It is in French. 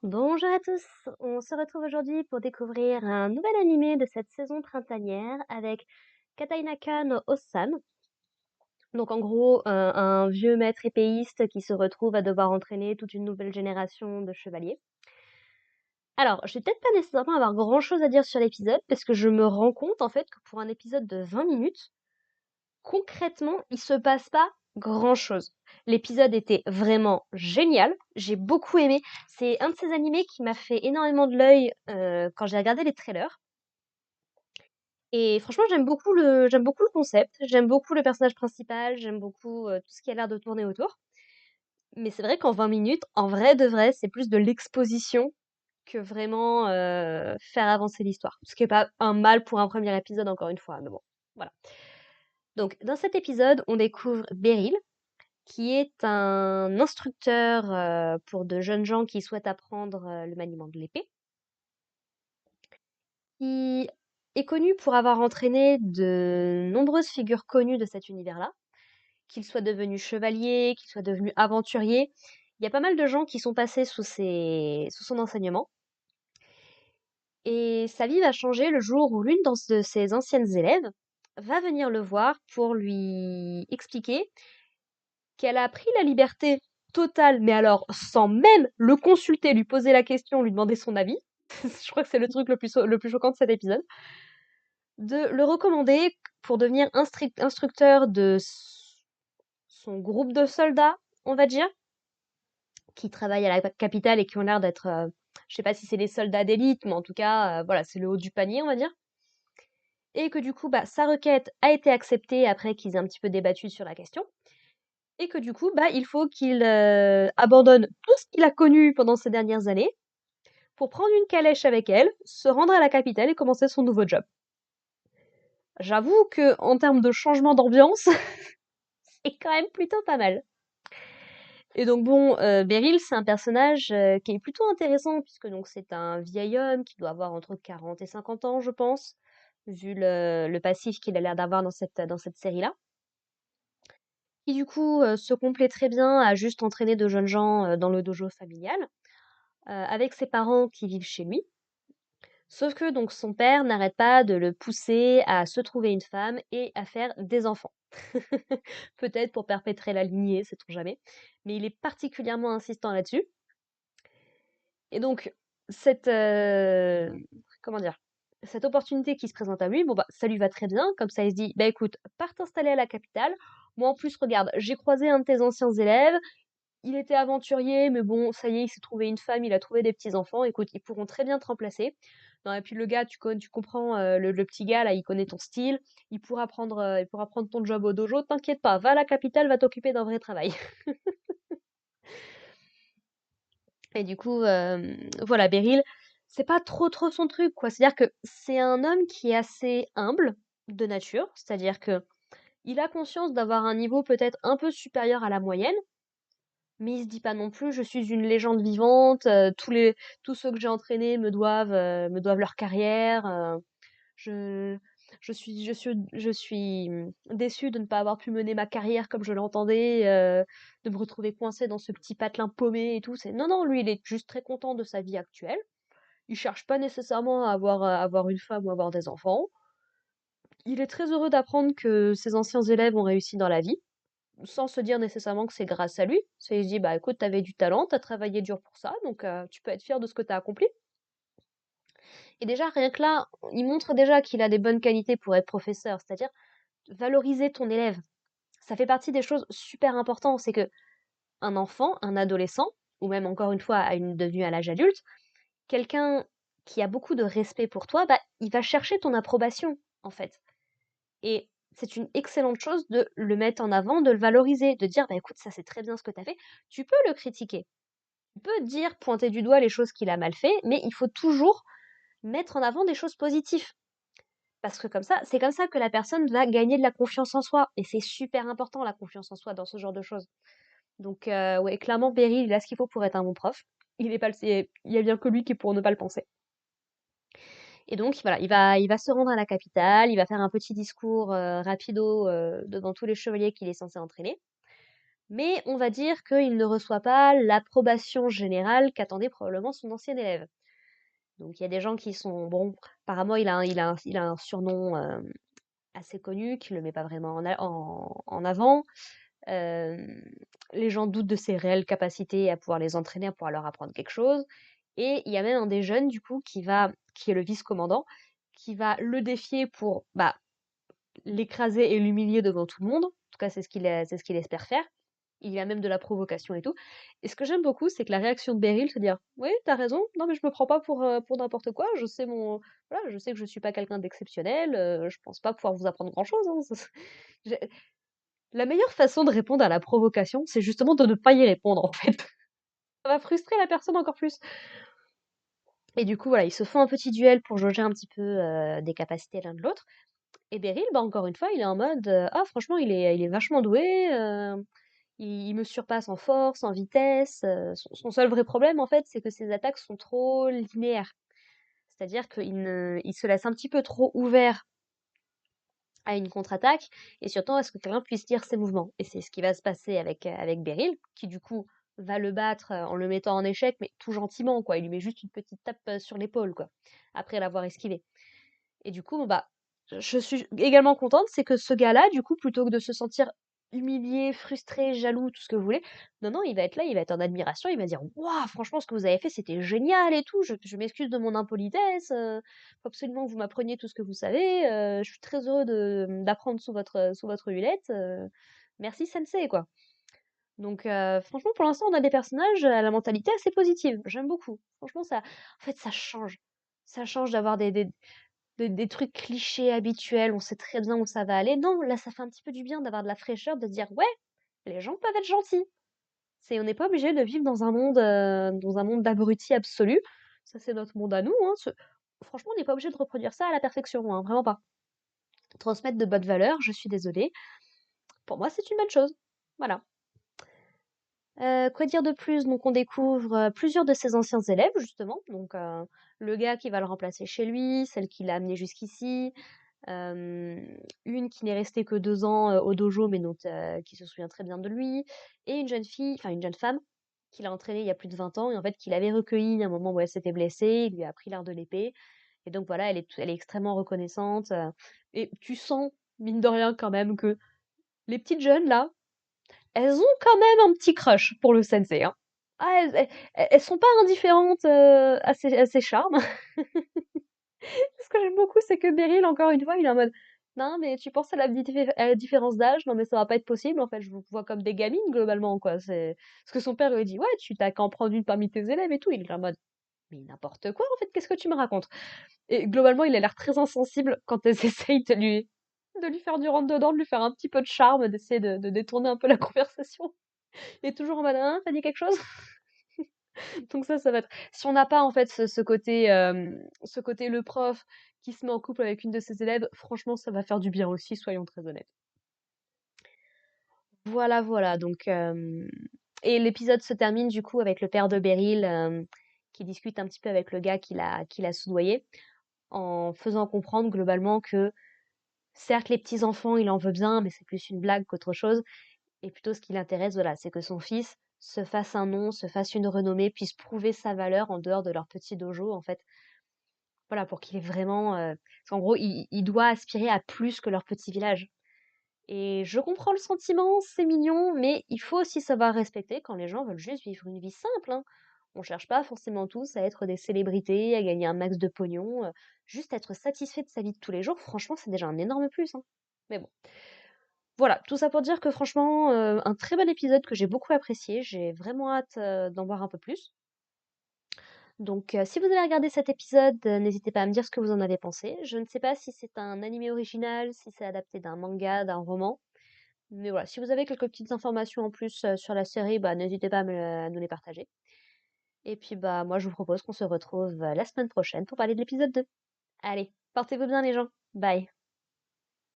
Bonjour à tous, on se retrouve aujourd'hui pour découvrir un nouvel animé de cette saison printanière avec Katainaka no Osan. Donc en gros, un vieux maître épéiste qui se retrouve à devoir entraîner toute une nouvelle génération de chevaliers. Alors, je vais peut-être pas nécessairement avoir grand-chose à dire sur l'épisode parce que je me rends compte en fait que pour un épisode de 20 minutes, concrètement, il se passe pas grand-chose. L'épisode était vraiment génial, j'ai beaucoup aimé. C'est un de ces animés qui m'a fait énormément de l'œil quand j'ai regardé les trailers. Et franchement, j'aime beaucoup le concept, j'aime beaucoup le personnage principal, j'aime beaucoup tout ce qui a l'air de tourner autour. Mais c'est vrai qu'en 20 minutes, en vrai de vrai, c'est plus de l'exposition que vraiment faire avancer l'histoire. Ce qui est pas un mal pour un premier épisode, encore une fois, mais bon, voilà. Donc, dans cet épisode, on découvre Beryl, qui est un instructeur pour de jeunes gens qui souhaitent apprendre le maniement de l'épée, qui est connu pour avoir entraîné de nombreuses figures connues de cet univers-là, qu'il soit devenu chevalier, qu'il soit devenu aventurier. Il y a pas mal de gens qui sont passés sous son enseignement. Et sa vie va changer le jour où l'une de ses anciennes élèves va venir le voir pour lui expliquer qu'elle a pris la liberté totale, mais alors sans même le consulter, lui poser la question, lui demander son avis. Je crois que c'est le truc le plus choquant de cet épisode. De le recommander pour devenir instructeur de son groupe de soldats, on va dire, qui travaillent à la capitale et qui ont l'air d'être, je sais pas si c'est les soldats d'élite, mais en tout cas, voilà, c'est le haut du panier, on va dire. Et que du coup, bah, sa requête a été acceptée après qu'ils aient un petit peu débattu sur la question. Et que du coup, bah, il faut qu'il abandonne tout ce qu'il a connu pendant ces dernières années pour prendre une calèche avec elle, se rendre à la capitale et commencer son nouveau job. J'avoue que en termes de changement d'ambiance, c'est quand même plutôt pas mal. Et donc bon, Beryl, c'est un personnage qui est plutôt intéressant puisque donc c'est un vieil homme qui doit avoir entre 40 et 50 ans, je pense, vu le passif qu'il a l'air d'avoir dans cette série-là. Qui du coup se complaît très bien à juste entraîner de jeunes gens dans le dojo familial, avec ses parents qui vivent chez lui. Sauf que donc son père n'arrête pas de le pousser à se trouver une femme et à faire des enfants. Peut-être pour perpétrer la lignée, sait-on jamais. Mais il est particulièrement insistant là-dessus. Et donc, cette, comment dire, cette opportunité qui se présente à lui, bon bah, ça lui va très bien. Comme ça, il se dit, bah écoute, pars t'installer à la capitale. Moi, en plus, regarde, j'ai croisé un de tes anciens élèves. Il était aventurier, mais bon, ça y est, il s'est trouvé une femme, il a trouvé des petits-enfants. Écoute, ils pourront très bien te remplacer. Non, et puis le gars, tu comprends, le petit gars, là, il connaît ton style. Il pourra prendre ton job au dojo. T'inquiète pas, va à la capitale, va t'occuper d'un vrai travail. Et du coup, voilà, Beryl, c'est pas trop son truc, quoi. C'est-à-dire que c'est un homme qui est assez humble de nature. C'est-à-dire que il a conscience d'avoir un niveau peut-être un peu supérieur à la moyenne, mais il se dit pas non plus, je suis une légende vivante, tous ceux que j'ai entraînés me doivent leur carrière, je, je suis déçu de ne pas avoir pu mener ma carrière comme je l'entendais, de me retrouver coincé dans ce petit patelin paumé et tout. Non, non, lui, il est juste très content de sa vie actuelle. Il cherche pas nécessairement à avoir une femme ou avoir des enfants. Il est très heureux d'apprendre que ses anciens élèves ont réussi dans la vie sans se dire nécessairement que c'est grâce à lui. C'est il se dit, bah écoute, t'avais du talent, t'as travaillé dur pour ça, donc tu peux être fier de ce que t'as accompli. Et déjà, rien que là, il montre déjà qu'il a des bonnes qualités pour être professeur, c'est-à-dire valoriser ton élève. Ça fait partie des choses super importantes, c'est que un enfant, un adolescent, ou même encore une fois devenu à l'âge adulte, quelqu'un qui a beaucoup de respect pour toi, bah, il va chercher ton approbation, en fait. Et c'est une excellente chose de le mettre en avant, de le valoriser, de dire, bah écoute, ça c'est très bien ce que tu as fait. Tu peux le critiquer, tu peux dire, pointer du doigt les choses qu'il a mal fait, mais il faut toujours mettre en avant des choses positives. Parce que comme ça, c'est comme ça que la personne va gagner de la confiance en soi. Et c'est super important, la confiance en soi, dans ce genre de choses. Donc, ouais, clairement, Beryl, il a ce qu'il faut pour être un bon prof. Il y a bien que lui qui est pour ne pas le penser. Et donc, voilà, il va se rendre à la capitale, il va faire un petit discours rapido devant tous les chevaliers qu'il est censé entraîner. Mais on va dire qu'il ne reçoit pas l'approbation générale qu'attendait probablement son ancien élève. Donc il y a des gens qui sont bon, apparemment il a un surnom assez connu, qui le met pas vraiment en avant. Euh, les gens doutent de ses réelles capacités à pouvoir les entraîner, à pouvoir leur apprendre quelque chose. Et il y a même un des jeunes, du coup, qui est le vice-commandant, qui va le défier pour bah, l'écraser et l'humilier devant tout le monde. En tout cas, c'est ce qu'il espère faire. Il y a même de la provocation et tout. Et ce que j'aime beaucoup, c'est que la réaction de Beryl, se dire, oui, t'as raison, non mais je me prends pas pour n'importe quoi, voilà, je sais que je suis pas quelqu'un d'exceptionnel, je pense pas pouvoir vous apprendre grand-chose, hein. J'ai- La meilleure façon de répondre à la provocation, c'est justement de ne pas y répondre, en fait. Ça va frustrer la personne encore plus. Et du coup, voilà, ils se font un petit duel pour jauger un petit peu des capacités l'un de l'autre. Et Beryl, bah, encore une fois, il est en mode ah, franchement, il est vachement doué, il me surpasse en force, en vitesse. Son seul vrai problème, en fait, c'est que ses attaques sont trop linéaires. C'est-à-dire il se laisse un petit peu trop ouvert à une contre-attaque, et surtout à ce que quelqu'un puisse lire ses mouvements. Et c'est ce qui va se passer avec Beryl, qui du coup va le battre en le mettant en échec, mais tout gentiment, quoi. Il lui met juste une petite tape sur l'épaule, quoi, après l'avoir esquivé. Et du coup, bon, bah, je suis également contente, c'est que ce gars-là, du coup, plutôt que de se sentir humilié, frustré, jaloux, tout ce que vous voulez, non, non, il va être là, il va être en admiration, il va dire, waouh, franchement, ce que vous avez fait, c'était génial et tout, je m'excuse de mon impolitesse, faut absolument que vous m'appreniez tout ce que vous savez, je suis très heureux d'apprendre sous votre huilette, merci sensei, quoi. Donc, franchement, pour l'instant, on a des personnages à la mentalité assez positive, j'aime beaucoup. Franchement, en fait, ça change. Ça change d'avoir des trucs clichés habituels, on sait très bien où ça va aller. Non, là, ça fait un petit peu du bien d'avoir de la fraîcheur, de se dire, ouais, les gens peuvent être gentils. On n'est pas obligé de vivre dans un monde d'abrutis absolus. Ça, c'est notre monde à nous, hein. Franchement, on n'est pas obligé de reproduire ça à la perfection, hein, vraiment pas. Transmettre de bonnes valeurs, je suis désolée. Pour moi, c'est une bonne chose. Voilà. Quoi dire de plus? Donc on découvre plusieurs de ses anciens élèves, justement. Donc le gars qui va le remplacer chez lui, celle qui l'a amené jusqu'ici, une qui n'est restée que 2 ans au dojo, mais donc qui se souvient très bien de lui, et une jeune fille, enfin une jeune femme, qu'il a entraînée il y a plus de 20 ans, et en fait qu'il avait recueillie à un moment où elle s'était blessée, il lui a appris l'art de l'épée, et donc voilà, elle est extrêmement reconnaissante, et tu sens, mine de rien quand même, que les petites jeunes là, elles ont quand même un petit crush pour le sensei, hein. Ah, elles sont pas indifférentes à ses charmes. Ce que j'aime beaucoup, c'est que Beryl, encore une fois, il est en mode non, mais tu penses à à la différence d'âge? Non, mais ça va pas être possible. En fait, je vous vois comme des gamines, globalement, quoi. C'est parce que son père lui dit ouais, tu t'as qu'à en prendre une parmi tes élèves et tout. Il est en mode mais n'importe quoi, en fait, qu'est-ce que tu me racontes? Et globalement, il a l'air très insensible quand elles essayent de lui faire du rentre-dedans, de lui faire un petit peu de charme, d'essayer de détourner un peu la conversation. Il est toujours en mode hein, t'as dit quelque chose? Donc ça va être si on n'a pas en fait ce côté le prof qui se met en couple avec une de ses élèves, franchement ça va faire du bien aussi, soyons très honnêtes. Voilà, voilà, donc et l'épisode se termine du coup avec le père de Beryl, qui discute un petit peu avec le gars qui l'a soudoyé, en faisant comprendre globalement que certes les petits enfants, il en veut bien, mais c'est plus une blague qu'autre chose. Et plutôt ce qui l'intéresse, voilà, c'est que son fils se fasse un nom, se fasse une renommée, puisse prouver sa valeur en dehors de leur petit dojo, en fait. Voilà, pour qu'il ait vraiment... parce qu'en gros, il doit aspirer à plus que leur petit village. Et je comprends le sentiment, c'est mignon, mais il faut aussi savoir respecter quand les gens veulent juste vivre une vie simple, hein. On cherche pas forcément tous à être des célébrités, à gagner un max de pognon. Juste être satisfait de sa vie de tous les jours, franchement, c'est déjà un énorme plus, hein. Mais bon. Voilà, tout ça pour dire que franchement, un très bon épisode que j'ai beaucoup apprécié. J'ai vraiment hâte, d'en voir un peu plus. Donc, si vous avez regardé cet épisode, n'hésitez pas à me dire ce que vous en avez pensé. Je ne sais pas si c'est un animé original, si c'est adapté d'un manga, d'un roman. Mais voilà, si vous avez quelques petites informations en plus, sur la série, bah, n'hésitez pas à nous les partager. Et puis, bah, moi, je vous propose qu'on se retrouve, la semaine prochaine pour parler de l'épisode 2. Allez, portez-vous bien les gens. Bye.